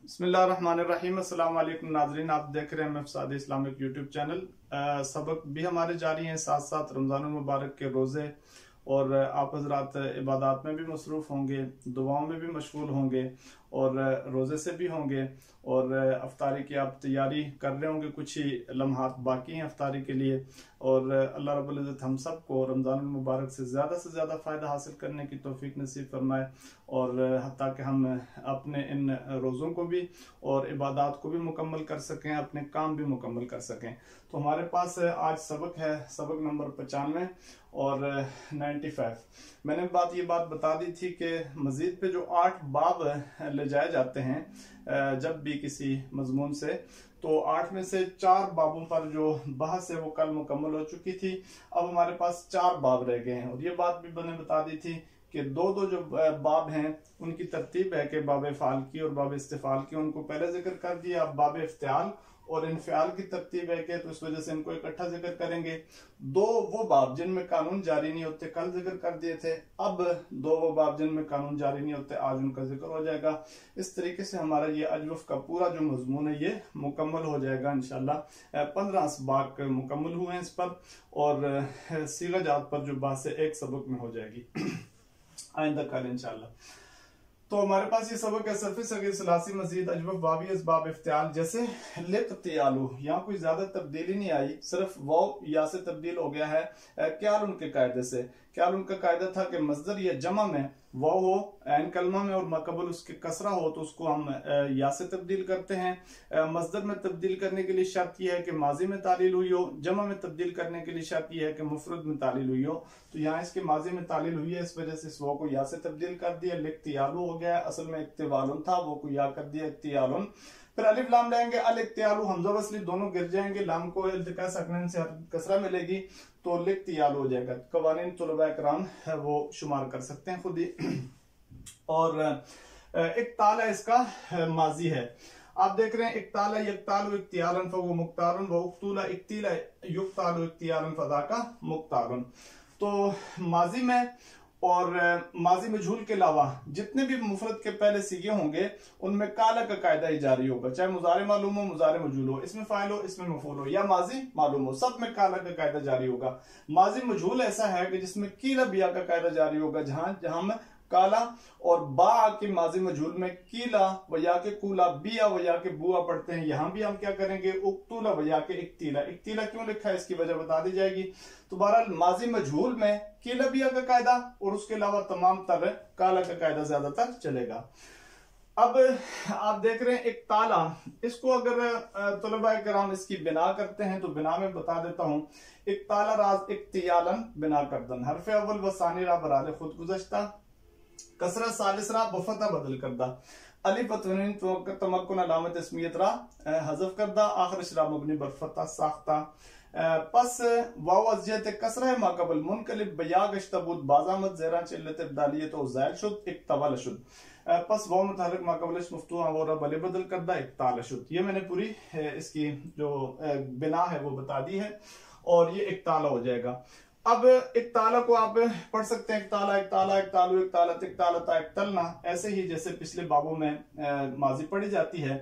बिस्मिल्लाहिर्रहमानिर्रहीम। अस्सलाम वालेकुम नाज़रीन, आप देख रहे हैं मफसाद इस्लामिक यूट्यूब चैनल। सबक भी हमारे जारी हैं, साथ साथ रमज़ानुल मुबारक के रोज़े और आप हजरात इबादत में भी मसरूफ़ होंगे, दुआओं में भी मशगूल होंगे और रोज़े से भी होंगे और अफ्तारी की आप तैयारी कर रहे होंगे। कुछ ही लम्हात बाकी हैं अफ्तारी के लिए और अल्लाह रब्बुल इज़्ज़त हम सब को रमज़ानुल मुबारक से ज़्यादा फ़ायदा हासिल करने की तौफीक नसीब फरमाए और ताकि हम अपने इन रोज़ों को भी और इबादत को भी मुकम्मल कर सकें, अपने काम भी मुकम्मल कर सकें। तो हमारे पास आज सबक है, सबक नंबर 95 और 95। मैंने ये बात बता दी थी कि मजीद पे जो 8 बाब ले जाए जाते हैं जब भी किसी मजमून से, तो 8 में से 4 बाबों पर जो बहस है वो कल मुकम्मल हो चुकी थी। अब हमारे पास 4 बाब रह गए हैं और ये बात भी मैंने बता दी थी कि दो जो बाब हैं उनकी तरतीब है कि बाब फ़ाल की और बाब इस्तिफ़ाल की, उनको पहले जिक्र कर दिया। अब बाब इफ्तियाल और इन्फियाल की तरतीब है कि तो इस वजह से इनको इकट्ठा जिक्र करेंगे। दो वो बाब जिनमें कानून जारी नहीं होते कल जिक्र कर दिए थे, अब दो वो बाब जिनमें कानून जारी नहीं होते आज उनका जिक्र हो जाएगा। इस तरीके से हमारा ये अजवफ का पूरा जो मजमून है ये मुकम्मल हो जाएगा इंशाल्लाह। 15 असबाक मुकम्मल हुए हैं इस पर और सीगा जात पर जो बात है एक सबक में हो जाएगी आइंदा कल इंशाल्लाह। तो हमारे पास ये सबक है सरफी सगीर सलासी मजीद अजवफ बाबी असबाब इफ्तियाल। जैसे लिक़्तियालु, यहाँ कोई ज्यादा तब्दीली नहीं आई, सिर्फ वाव या से तब्दील हो गया है। क्या उनके कायदे से, क्या उनका कायदा था कि मजदर या जमा में वाव हो ऐन कलमा में और मकबल उसके कसरा हो तो उसको हम या से तब्दील करते हैं। मजदर में तब्दील करने के लिए शर्त यह है कि माजी में तालील हुई हो, जमा में तब्दील करने के लिए शर्त यह है कि मुफरद में तालील हुई हो। तो यहाँ इसके माजी में तालील हुई है, इस वजह से इस वाव को या से तब्दील कर दिया, लिक़्तियालु हो गया। असल में इक्तिवालुन था, वो को या कर दिया इक्तियालुन। फिर अलिफ लाम लेंगे, अल इक्तियालु हमजा वसली दोनों गिर जाएंगे, लाम को इल्तिका सकनैन से कसरा मिलेगी तो लिक़्तियालु हो जाएगा। कवानीन तुलबा इकराम है वो शुमार कर सकते हैं खुद ही। और इक्ताला इसका माजी है, आप देख रहे हैं इक्ताला यक्तालु इक्तियालन फहु मुक्तारुन व उक्तुला इक्तिला युक्तालु इक्तियालन फज़ाका मुक्तारुन। तो माजी में और माजी मजहूल के अलावा जितने भी मुफरद के पहले सीगे होंगे उनमें काला का कायदा ही जारी होगा, चाहे मुजारे मालूम हो, मुजारे मजहूल हो, इसमें फाइल हो, इसमें मफूल हो या माजी मालूम हो, सब में काला का कायदा जारी होगा। माजी मजहूल ऐसा है कि जिसमें कीला बिया का कायदा जारी होगा, जहां में काला और बा के माजी मजहूल में कीला वया के कूला बिया वया के बुआ पढ़ते हैं। यहां भी हम क्या करेंगे उक्तुला वया के इक्तिला। इक्तिला क्यों लिखा है इसकी वजह बता दी जाएगी। तो बहरहाल माजी मजहूल में कीला बिया का कायदा और उसके अलावा तमाम तर काला का कायदा ज्यादातर चलेगा। अब आप देख रहे हैं इक्ताला, इसको अगर तलबा कराम इसकी बिना करते हैं तो बिना में बता देता हूं। इक्ताला राज इक्तियालन बिना करदन, हरफ अव्वल व सानी रा बराले खुद गुज़श्ता, कसरा सालिसरा बफता बदल करदा, अली पतवनीन तमक्कुन अलामत इसमियत रा हज़फ करदा, आखिर शरा मबनी बरफता साख्ता। पस वाव अज़ियत कसरा माकबल मुनकलिब बया गश्तबूत बाजामत ज़ेरा चिल्लत इब्दालियत और ज़ायल शुद इक्तवल शुद। पस वाव मुतहर्रिक माकबल मफ्तूह वो रब अली बदल करदा इक्ताल शुद। ये मैंने पूरी इसकी जो बिना है वो बता दी है और ये इक्ताला हो जाएगा। अब इक्ताला को आप पढ़ सकते हैं इक्ताला इक्ताला इक्तालु इक्तालत इक्तालता इक्तलना, ऐसे ही जैसे पिछले बाबों में माजी पढ़ी जाती है।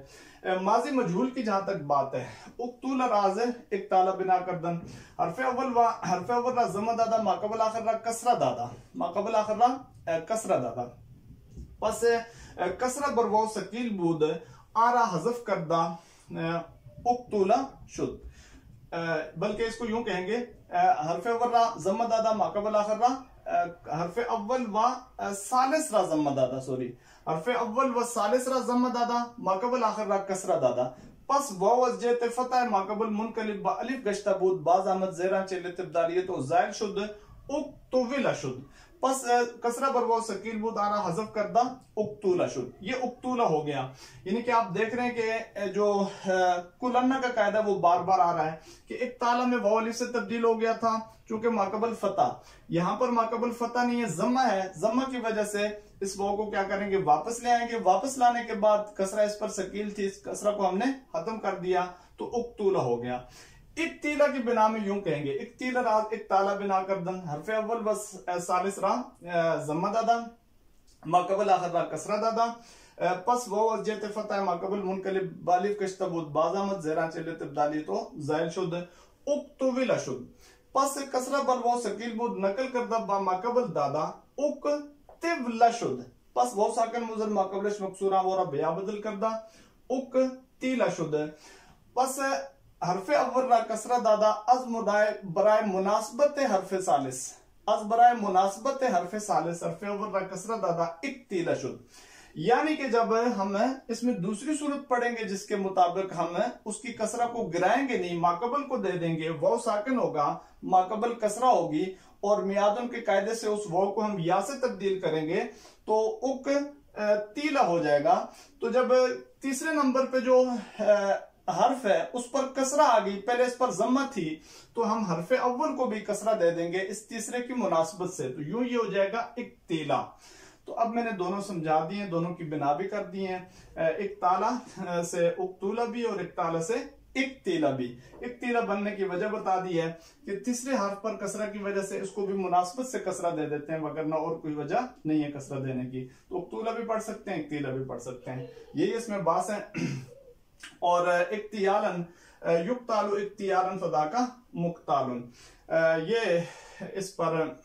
माजी मजहूल की जहां तक बात है, उक्तुल राज इक्ताला बिना करदन, हरफ अव्वल रा जमा दादा माकबल आखिर रा कसरा दादा, माकबल आखिर रा कसरा दादा। बस कसरा बरवाव सकील बूद आरा हज़फ करदा उक्तुला शुद, बल्कि इसको यूं कहेंगे हरफ अव्वल रा जम्मा दादा माकबल आखिर रा हरफ अव्वल व सालिस रा जम्मा दादा, सॉरी हरफ अव्वल व सालिस रा जम्मा दादा माकबल आखिर रा कसरा दादा। पस वाव अज़ियत फतह माकबल मुनकलिब अलिफ गश्तबूत बाज आमद ज़ेरा चिल्लत इब्दालियत और ज़ायल शुद उक्तुविल शुद। पस कसरा बरवाव सकील बूद आरा हज़फ करदा उक्तुला शुद। ये उक्तुला हो गया, यानी कि आप देख रहे हैं कि जो कुलन्ना का कायदा वो बार बार आ रहा है कि एक ताला में वाव अलिफ से तब्दील हो गया था चूंकि माकबल फतह, यहां पर माकबल फतह नहीं है जम्मा है, जम्मा की वजह से इस वाव को क्या करेंगे वापस ले आएंगे। वापस लाने के बाद कसरा इस पर सकील थी, इस कसरा को हमने खत्म कर दिया तो उक्तुला हो गया। इक्तिला की बिना में यूं कहेंगे इक्तिला राज इक्ताला बिना करदन, हरफ अव्वल बस सालिस रा जम्मा दादा माकबल आखिर रा कसरा दादा, पस वो वजत फतह माकबल मुनकलिब बालिफ कश्तबुद बाजामत ज़ेरा चले तब्दाली तो ज़ाइल शुद उक्तुविल शुद पस कसरा बर वो सकील बुद नकल करदा बा माकबल दादा उक तिवला शुद पस वो साकन मुजर माकबलश मकसूरा वो रब या बदल करदा उक तीला शुद पस हरफे अव्वल रा कसरा दादा अज मुदाय बराए मुनासबत हरफे सालिस अज बराए मुनासबत हरफे सालिस हरफे अव्वल रा कसरा दादा इक्तीला शुद। यानी कि जब हम इसमें दूसरी सूरत पढ़ेंगे जिसके मुताबिक हम उसकी कसरा को गिराएंगे नहीं, माकबल को दे देंगे, वो साकिन होगा, माकबल कसरा होगी और मियादुन के कायदे से उस वो को हम या से तब्दील करेंगे तो उक तीला हो जाएगा। तो जब तीसरे नंबर पे जो हर्फ है उस पर कसरा आ गई, पहले इस पर जम्मा थी, तो हम हरफे अव्वल को भी कसरा दे देंगे इस तीसरे की मुनासबत से, तो यूं ये हो जाएगा इक्तीला। तो अब मैंने दोनों समझा दिए, दोनों की बिना भी कर दी है, इक्ताला से उक्तूला भी और इक्ताला से इक्तीला भी। इक्तीला बनने की वजह बता दी है कि तीसरे हर्फ पर कसरा की वजह से इसको भी मुनासबत से कसरा दे देते हैं, वगरना और कोई वजह नहीं है कसरा देने की। तो उक्तूला भी पढ़ सकते हैं, इक्तीला भी पढ़ सकते हैं, यही इसमें बात है। और इक्तियालन युक्तालु इक्तियालन फदा का मुक्तालुन, ये इस पर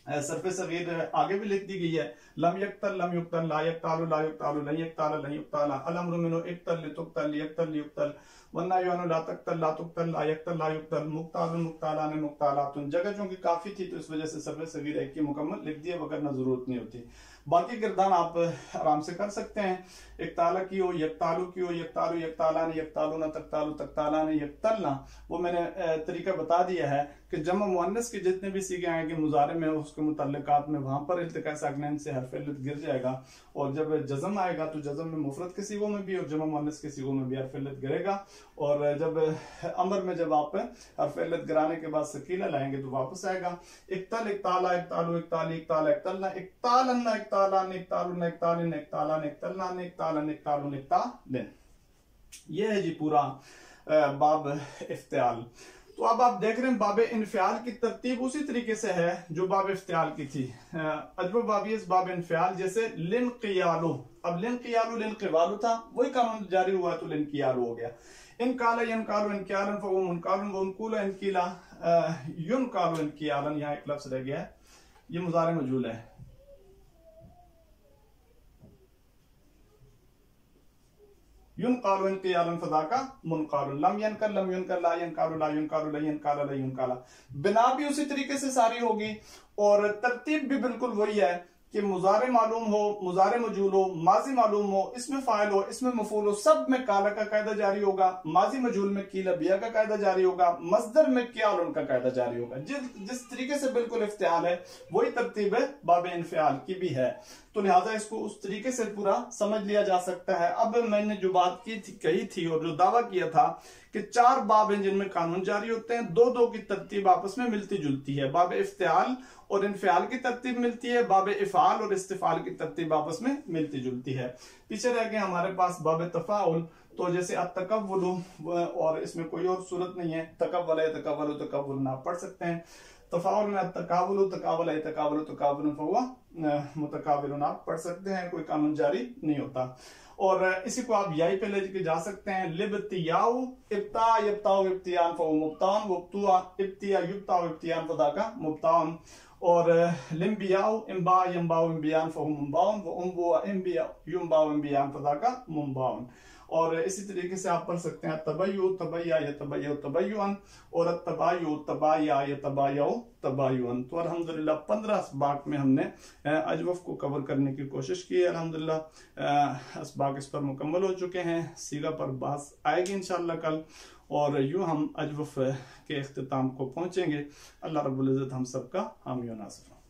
सरफे सगीर आगे भी लिख दी गई है। लम यक्तल लम युक्तल ला यक्तालु ला युक्तालु लन यक्ताला लन युक्ताला अलअम्रु मिनु इक्तल लितुक्तल लियक्तल लियुक्तल वन्नाह्यु ला तक्तल ला तुक्तल ला यक्तल ला युक्तल मुक्तालुन मुक्तालान मुक्तालातुन। जगह चूंकि काफी थी तो इस वजह से सरफे सगीर एक की मुकम्मल लिख दिया, वगरना जरूरत नहीं होती। बाकी गिरदान आप आराम से कर सकते हैं, इक्ताला की हो, यक्तालु की हो, यक्तालु यक्ताला ने यक्तालु न तक्तालु तक्ताला ने यक्तलना, वो मैंने तरीका बता दिया है कि जमा मुअन्नस के जितने भी सीखे आएंगे मुजारे में उसके मुतल्लिकात में वहां पर इल्तिका साकिनैन से हर्फ इल्लत गिर जाएगा, और जब जज़म आएगा तो जज़म में मुफरद के सीगों में भी और जमा मुअन्नस के सीगों में भी हर्फ इल्लत गिरेगा। और जब अमर में जब आप हर्फ इल्लत गिराने के बाद सकीला लाएंगे तो वापस आएगा इक्तल इक्ताला इक्तालु इक्ताली इक्ताला इक्तलना इक्तालन्ना इक्तालान इक्तालुन इक्तालिन इक्तालान इक्तलनान इक्तालन इक्तालुन इक्तालिन। ये है जी पूरा बाब इफ्तियाल। तो अब आप देख रहे हैं बाब इन्फियाल की तरतीब उसी तरीके से है जो बाब इफ्तियाल की थी। अजब बाबियस बाब इन्फियाल जैसे लिन क़ियालु, अब लिन क़ियालु लिन क़िवालु था, वही कानून जारी हुआ तो लिन क़ियालु हो गया। इन काला यन कालु इन क़ियालन फ़ मुनकालुन व उनकुला इन क़िला युन कालु इन क़ियालन, यहाँ एक लफ्ज़ रह गया है, ये मुज़ारे मजूल है। युन कालु इन क़ियालन फदा का मुनकालुन लम यनकर लम युनकर ला यनकालु ला युनकालु ला यनकाला ला युनकाला। बिना भी उसी तरीके से सारी होगी और तरतीब भी बिल्कुल वही है कि मुजारे मालूम हो, मुजारे मजूल हो, माजी मालूम हो, इसमें फाइल हो, इसमें मफूल हो, सब में काला का कायदा जारी होगा, माजी मजूल में कीला बिया का कायदा जारी होगा, मस्दर में क्यालन का कायदा जारी होगा। जिस तरीके से बिल्कुल इफ्तियाल है वही तरतीब है बाब इन्फियाल की भी है, तो लिहाजा इसको उस तरीके से पूरा समझ लिया जा सकता है। अब मैंने जो बात की थी कही थी और जो दावा किया था कि 4 बाब हैं जिनमें कानून जारी होते हैं, 2-2 की तरतीब आपस में मिलती जुलती है, बाब इफ्तियाल और इन्फियाल की तरतीब मिलती है, बाब इफ़ाल और इस्तिफ़ाल की तरतीब आपस में मिलती जुलती है। पीछे रह गए हमारे पास बाब तफ़ाउल, तो जैसे अत्तकव्वुलु, और इसमें कोई और सूरत नहीं है, तकव्वल तकव्वलु तकव्वुलन आप पढ़ सकते हैं। तफ़ाउल में अत्तकावुलु तकावल तकावलु तकावुलन फहुवा मुतकाविलुन आप पढ़ सकते हैं, कोई कानून जारी नहीं होता। और इसी को आप याई पे लेके जा सकते हैं, लिब्तियाउ इब्ता यब्ताउ इब्तियान फहु मुब्तान वब्तुआ इब्तिया युब्ताउ इब्तियान फदा का मुब्तान, और लिम्बियाउ इम्बा यम्बाउ इम्बियान फहु मुम्बाउन व उम्बुआ इम्बिया युम्बाउ इम्बियान फदा का मुम्बाउन। और इसी तरीके से आप पढ़ सकते हैं तबय्यु तबय्या यतबय्यु तबय्युअन और तबायु तबाया यतबायु तबायुअन। तो अल्हम्दुलिल्लाह 15 असबाक में हमने अजवफ को कवर करने की कोशिश की है। अल्हम्दुलिल्लाह असबाक इस पर मुकम्मल हो चुके हैं, सीगा पर बात आएगी इंशाअल्लाह कल, और यूं हम अजवफ के इख्तिताम को पहुंचेंगे। अल्लाह रब्बुल इज्जत हम सबका हामी व नासिर।